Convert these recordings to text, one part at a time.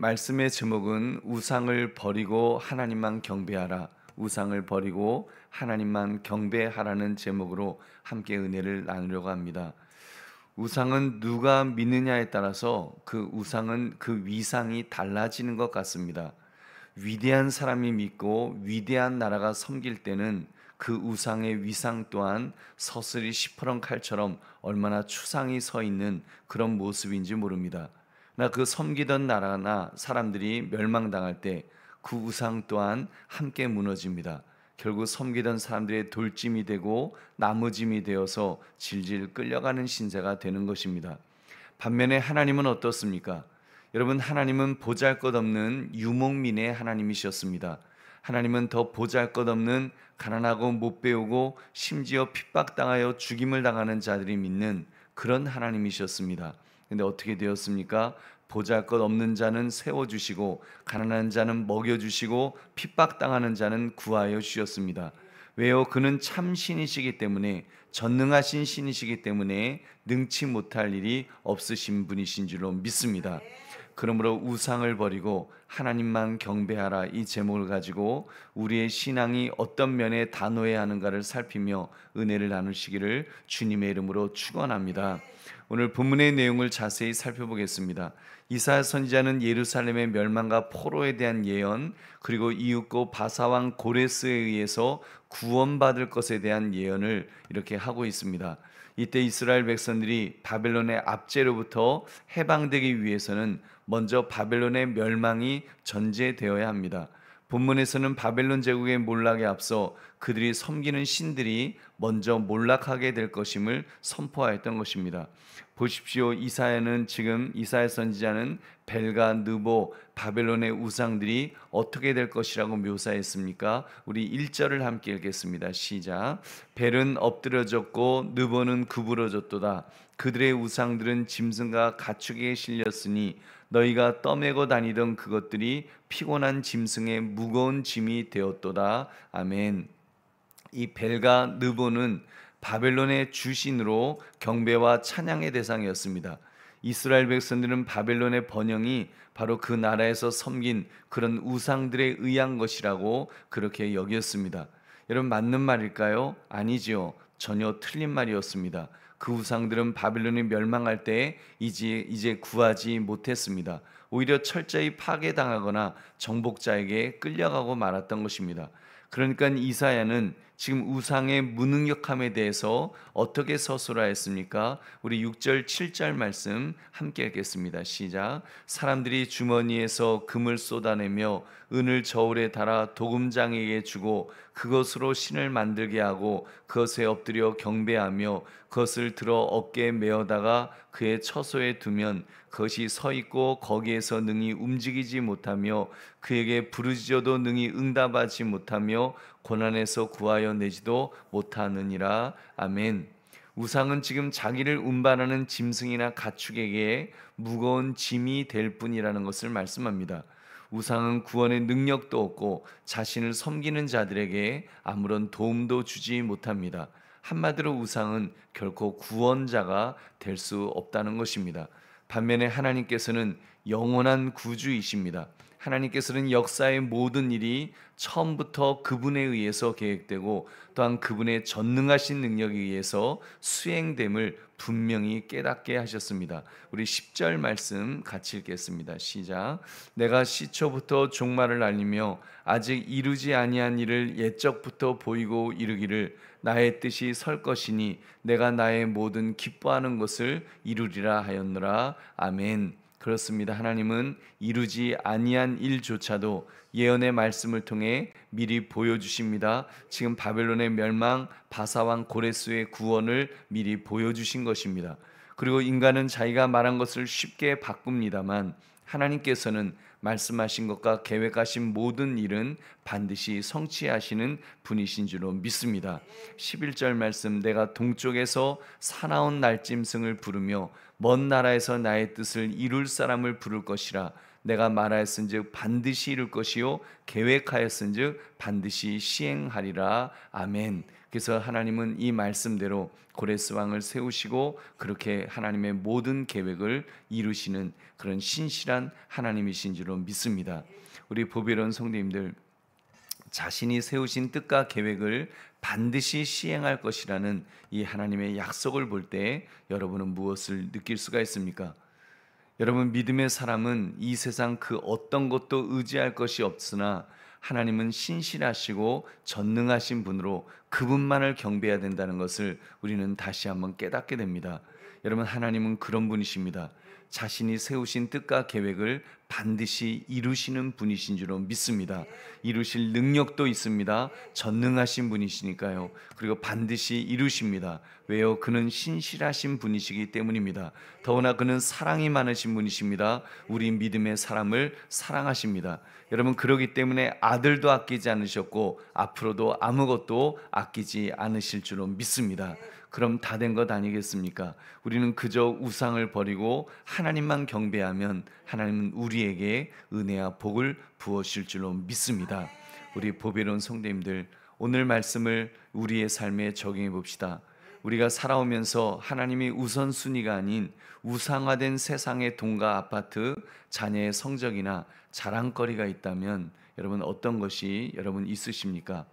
말씀의 제목은 우상을 버리고 하나님만 경배하라. 우상을 버리고 하나님만 경배하라는 제목으로 함께 은혜를 나누려고 합니다. 우상은 누가 믿느냐에 따라서 그 우상은 그 위상이 달라지는 것 같습니다. 위대한 사람이 믿고 위대한 나라가 섬길 때는 그 우상의 위상 또한 서슬이 시퍼런 칼처럼 얼마나 추상이 서 있는 그런 모습인지 모릅니다. 나 그 섬기던 나라나 사람들이 멸망당할 때 그 우상 또한 함께 무너집니다. 결국 섬기던 사람들의 돌짐이 되고 나무짐이 되어서 질질 끌려가는 신세가 되는 것입니다. 반면에 하나님은 어떻습니까? 여러분, 하나님은 보잘것없는 유목민의 하나님이셨습니다. 하나님은 더 보잘것없는 가난하고 못 배우고 심지어 핍박당하여 죽임을 당하는 자들이 믿는 그런 하나님이셨습니다. 근데 어떻게 되었습니까? 보잘것없는 자는 세워주시고 가난한 자는 먹여주시고 핍박당하는 자는 구하여 주셨습니다. 왜요? 그는 참 신이시기 때문에, 전능하신 신이시기 때문에 능치 못할 일이 없으신 분이신 줄로 믿습니다. 그러므로 우상을 버리고 하나님만 경배하라, 이 제목을 가지고 우리의 신앙이 어떤 면에 단호해야 하는가를 살피며 은혜를 나누시기를 주님의 이름으로 축원합니다. 오늘 본문의 내용을 자세히 살펴보겠습니다. 이사야 선지자는 예루살렘의 멸망과 포로에 대한 예언, 그리고 이윽고 바사왕 고레스에 의해서 구원받을 것에 대한 예언을 이렇게 하고 있습니다. 이때 이스라엘 백성들이 바벨론의 압제로부터 해방되기 위해서는 먼저 바벨론의 멸망이 전제되어야 합니다. 본문에서는 바벨론 제국의 몰락에 앞서 그들이 섬기는 신들이 먼저 몰락하게 될 것임을 선포하였던 것입니다. 보십시오. 이사야 선지자는 벨과 느보, 바벨론의 우상들이 어떻게 될 것이라고 묘사했습니까? 우리 1절을 함께 읽겠습니다. 시작. 벨은 엎드려졌고 느보는 구부러졌도다. 그들의 우상들은 짐승과 가축에 실렸으니 너희가 떠매고 다니던 그것들이 피곤한 짐승의 무거운 짐이 되었도다. 아멘. 이 벨과 느보는 바벨론의 주신으로 경배와 찬양의 대상이었습니다. 이스라엘 백성들은 바벨론의 번영이 바로 그 나라에서 섬긴 그런 우상들에 의한 것이라고 그렇게 여겼습니다. 여러분, 맞는 말일까요? 아니지요. 전혀 틀린 말이었습니다. 그 우상들은 바벨론이 멸망할 때 이제 구하지 못했습니다. 오히려 철저히 파괴당하거나 정복자에게 끌려가고 말았던 것입니다. 그러니까 이사야는 지금 우상의 무능력함에 대해서 어떻게 서술하였습니까? 우리 6절 7절 말씀 함께 읽겠습니다. 시작. 사람들이 주머니에서 금을 쏟아내며 은을 저울에 달아 도금장에게 주고 그것으로 신을 만들게 하고 그것에 엎드려 경배하며 그것을 들어 어깨에 메어다가 그의 처소에 두면 그것이 서 있고 거기에서 능히 움직이지 못하며 그에게 부르짖어도 능히 응답하지 못하며 고난에서 구하여 내지도 못하느니라. 아멘. 우상은 지금 자기를 운반하는 짐승이나 가축에게 무거운 짐이 될 뿐이라는 것을 말씀합니다. 우상은 구원의 능력도 없고 자신을 섬기는 자들에게 아무런 도움도 주지 못합니다. 한마디로 우상은 결코 구원자가 될 수 없다는 것입니다. 반면에 하나님께서는 영원한 구주이십니다. 하나님께서는 역사의 모든 일이 처음부터 그분에 의해서 계획되고 또한 그분의 전능하신 능력에 의해서 수행됨을 분명히 깨닫게 하셨습니다. 우리 10절 말씀 같이 읽겠습니다. 시작. 내가 시초부터 종말을 알리며 아직 이루지 아니한 일을 옛적부터 보이고 이르기를 나의 뜻이 설 것이니 내가 나의 모든 기뻐하는 것을 이루리라 하였노라. 아멘. 그렇습니다. 하나님은 이루지 아니한 일조차도 예언의 말씀을 통해 미리 보여주십니다. 지금 바벨론의 멸망, 바사왕 고레스의 구원을 미리 보여주신 것입니다. 그리고 인간은 자기가 말한 것을 쉽게 바꿉니다만 하나님께서는 말씀하신 것과 계획하신 모든 일은 반드시 성취하시는 분이신 줄로 믿습니다. 11절 말씀, 내가 동쪽에서 사나운 날짐승을 부르며 먼 나라에서 나의 뜻을 이룰 사람을 부를 것이라. 내가 말하였은즉 반드시 이룰 것이요 계획하였은즉 반드시 시행하리라. 아멘. 그래서 하나님은 이 말씀대로 고레스 왕을 세우시고 그렇게 하나님의 모든 계획을 이루시는 그런 신실한 하나님이신 줄로 믿습니다. 우리 보배로운 성도님들, 자신이 세우신 뜻과 계획을 반드시 시행할 것이라는 이 하나님의 약속을 볼 때 여러분은 무엇을 느낄 수가 있습니까? 여러분, 믿음의 사람은 이 세상 그 어떤 것도 의지할 것이 없으나 하나님은 신실하시고 전능하신 분으로 그분만을 경배해야 된다는 것을 우리는 다시 한번 깨닫게 됩니다. 여러분, 하나님은 그런 분이십니다. 자신이 세우신 뜻과 계획을 반드시 이루시는 분이신 줄로 믿습니다. 이루실 능력도 있습니다. 전능하신 분이시니까요. 그리고 반드시 이루십니다. 왜요? 그는 신실하신 분이시기 때문입니다. 더구나 그는 사랑이 많으신 분이십니다. 우리 믿음의 사람을 사랑하십니다. 여러분, 그러기 때문에 아들도 아끼지 않으셨고 앞으로도 아무것도 아끼지 않으실 줄로 믿습니다. 그럼 다 된 것 아니겠습니까? 우리는 그저 우상을 버리고 하나님만 경배하면 하나님은 우리에게 은혜와 복을 부어주실 줄로 믿습니다. 우리 보배로운 성도님들, 오늘 말씀을 우리의 삶에 적용해 봅시다. 우리가 살아오면서 하나님이 우선순위가 아닌 우상화된 세상의 돈과 아파트, 자녀의 성적이나 자랑거리가 있다면 여러분, 어떤 것이 여러분 있으십니까?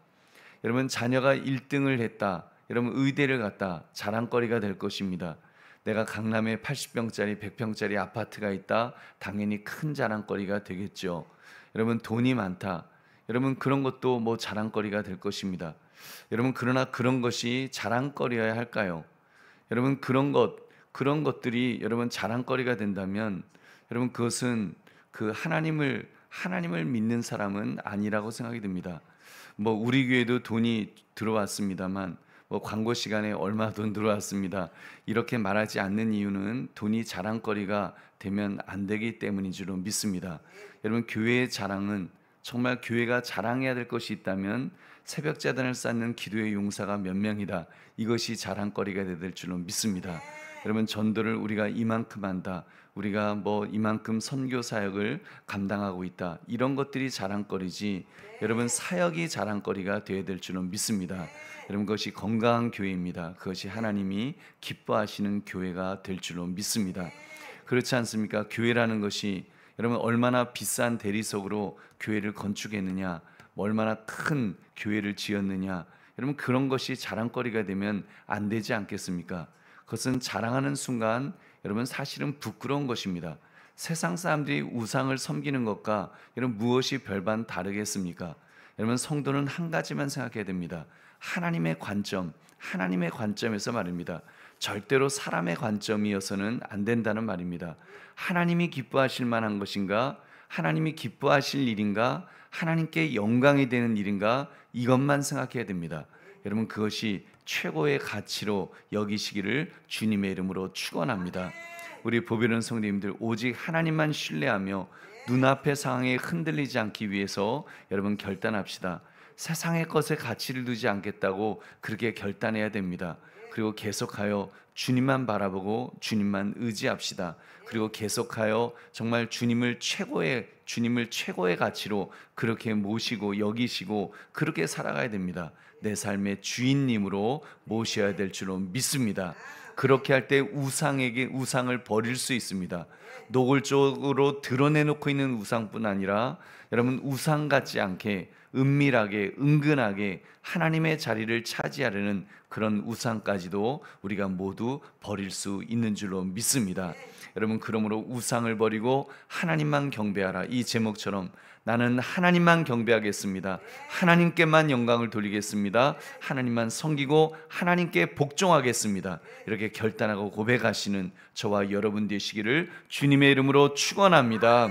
여러분, 자녀가 1등을 했다, 여러분 의대를 갔다, 자랑거리가 될 것입니다. 내가 강남에 80평짜리 100평짜리 아파트가 있다, 당연히 큰 자랑거리가 되겠죠. 여러분, 돈이 많다, 여러분 그런 것도 뭐 자랑거리가 될 것입니다. 여러분, 그러나 그런 것이 자랑거리여야 할까요? 여러분, 그런 것들이 여러분 자랑거리가 된다면 여러분, 그것은 그 하나님을 믿는 사람은 아니라고 생각이 듭니다. 뭐 우리 교회도 돈이 들어왔습니다만, 뭐 광고 시간에 얼마 돈 들어왔습니다, 이렇게 말하지 않는 이유는 돈이 자랑거리가 되면 안 되기 때문인 줄로 믿습니다. 여러분, 교회의 자랑은, 정말 교회가 자랑해야 될 것이 있다면 새벽자단을 쌓는 기도의 용사가 몇 명이다, 이것이 자랑거리가 될 줄로 믿습니다. 여러분, 전도를 우리가 이만큼 한다, 우리가 뭐 이만큼 선교 사역을 감당하고 있다, 이런 것들이 자랑거리지 여러분 사역이 자랑거리가 되어야 될 줄은 믿습니다. 여러분, 그것이 건강한 교회입니다. 그것이 하나님이 기뻐하시는 교회가 될 줄로 믿습니다. 그렇지 않습니까? 교회라는 것이 여러분 얼마나 비싼 대리석으로 교회를 건축했느냐, 얼마나 큰 교회를 지었느냐, 여러분 그런 것이 자랑거리가 되면 안 되지 않겠습니까? 그것은 자랑하는 순간 여러분 사실은 부끄러운 것입니다. 세상 사람들이 우상을 섬기는 것과 여러분 무엇이 별반 다르겠습니까? 여러분, 성도는 한 가지만 생각해야 됩니다. 하나님의 관점에서 말입니다. 절대로 사람의 관점이어서는 안 된다는 말입니다. 하나님이 기뻐하실 만한 것인가? 하나님이 기뻐하실 일인가? 하나님께 영광이 되는 일인가? 이것만 생각해야 됩니다. 여러분, 그것이 최고의 가치로 여기시기를 주님의 이름으로 축원합니다. 우리 보배로운 성도님들, 오직 하나님만 신뢰하며 눈앞의 상황에 흔들리지 않기 위해서 여러분 결단합시다. 세상의 것에 가치를 두지 않겠다고 그렇게 결단해야 됩니다. 그리고 계속하여 주님만 바라보고 주님만 의지합시다. 그리고 계속하여 정말 주님을 최고의 가치로 그렇게 모시고 여기시고 그렇게 살아가야 됩니다. 내 삶의 주인님으로 모셔야 될 줄로 믿습니다. 그렇게 할 때 우상을 버릴 수 있습니다. 노골적으로 드러내놓고 있는 우상뿐 아니라 여러분 우상 같지 않게 은밀하게 은근하게 하나님의 자리를 차지하려는 그런 우상까지도 우리가 모두 버릴 수 있는 줄로 믿습니다. 여러분, 그러므로 우상을 버리고 하나님만 경배하라, 이 제목처럼 나는 하나님만 경배하겠습니다. 하나님께만 영광을 돌리겠습니다. 하나님만 섬기고 하나님께 복종하겠습니다. 이렇게 결단하고 고백하시는 저와 여러분 되시기를 주님의 이름으로 축원합니다.